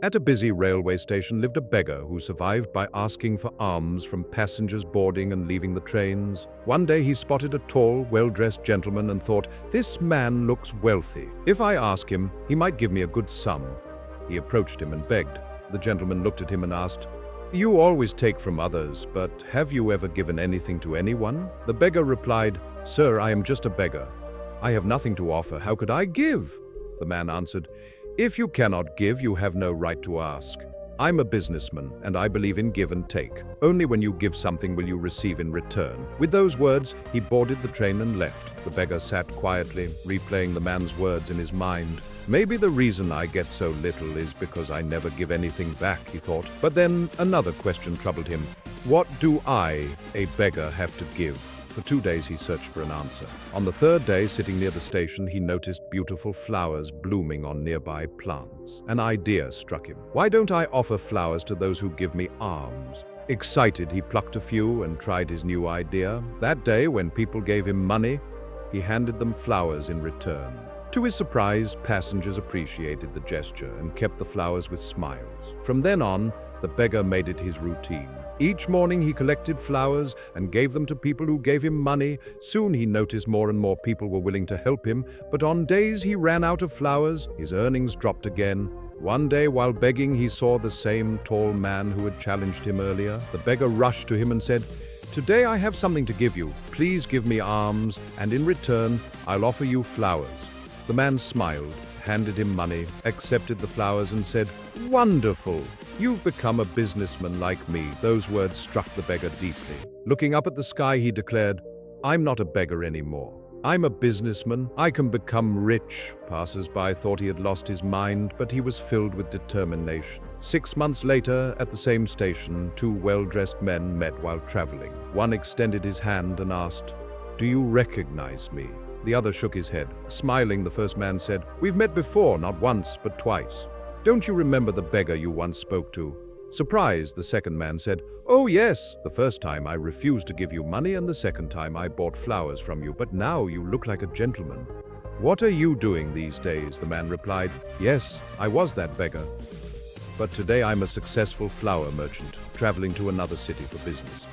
At a busy railway station lived a beggar who survived by asking for alms from passengers boarding and leaving the trains. One day he spotted a tall, well-dressed gentleman and thought, "This man looks wealthy. If I ask him, he might give me a good sum." He approached him and begged. The gentleman looked at him and asked, "You always take from others, but have you ever given anything to anyone?" The beggar replied, "Sir, I am just a beggar. I have nothing to offer. How could I give?" The man answered, "If you cannot give, you have no right to ask. I'm a businessman, and I believe in give and take. Only when you give something will you receive in return." With those words, he boarded the train and left. The beggar sat quietly, replaying the man's words in his mind. "Maybe the reason I get so little is because I never give anything back," he thought. But then another question troubled him. What do I, a beggar, have to give? For 2 days he searched for an answer. On the third day, sitting near the station, he noticed beautiful flowers blooming on nearby plants. An idea struck him. Why don't I offer flowers to those who give me alms? Excited, he plucked a few and tried his new idea. That day, when people gave him money, he handed them flowers in return. To his surprise, passengers appreciated the gesture and kept the flowers with smiles. From then on, the beggar made it his routine. Each morning he collected flowers and gave them to people who gave him money. Soon he noticed more and more people were willing to help him, but on days he ran out of flowers, his earnings dropped again. One day, while begging, he saw the same tall man who had challenged him earlier. The beggar rushed to him and said, "Today I have something to give you. Please give me alms, and in return, I'll offer you flowers." The man smiled, handed him money, accepted the flowers and said, "Wonderful! You've become a businessman like me." Those words struck the beggar deeply. Looking up at the sky, he declared, "I'm not a beggar anymore. I'm a businessman. I can become rich." Passers-by thought he had lost his mind, but he was filled with determination. 6 months later, at the same station, 2 well-dressed men met while traveling. One extended his hand and asked, "Do you recognize me?" The other shook his head. Smiling, the first man said, "We've met before, not once, but twice. Don't you remember the beggar you once spoke to?" Surprised, the second man said, "Oh yes, the first time I refused to give you money and the second time I bought flowers from you, but now you look like a gentleman." "What are you doing these days?" the man replied. "Yes, I was that beggar. But today I'm a successful flower merchant, traveling to another city for business."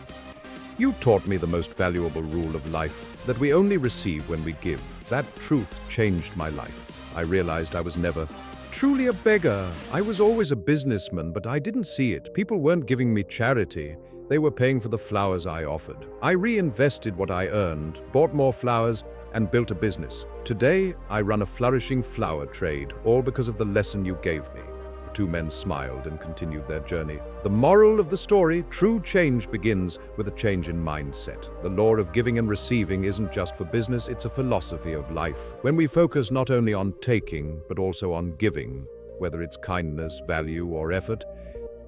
"You taught me the most valuable rule of life, that we only receive when we give." That truth changed my life. I realized I was never truly a beggar. I was always a businessman, but I didn't see it. People weren't giving me charity. They were paying for the flowers I offered. I reinvested what I earned, bought more flowers, and built a business. Today, I run a flourishing flower trade, all because of the lesson you gave me. The 2 men smiled and continued their journey. The moral of the story: true change begins with a change in mindset. The law of giving and receiving isn't just for business, it's a philosophy of life. When we focus not only on taking, but also on giving, whether it's kindness, value, or effort,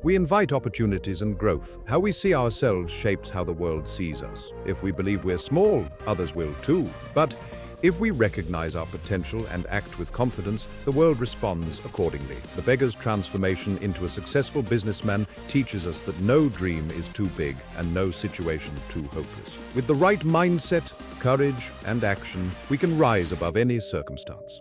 we invite opportunities and growth. How we see ourselves shapes how the world sees us. If we believe we're small, others will too. But if we recognize our potential and act with confidence, the world responds accordingly. The beggar's transformation into a successful businessman teaches us that no dream is too big and no situation too hopeless. With the right mindset, courage, and action, we can rise above any circumstance.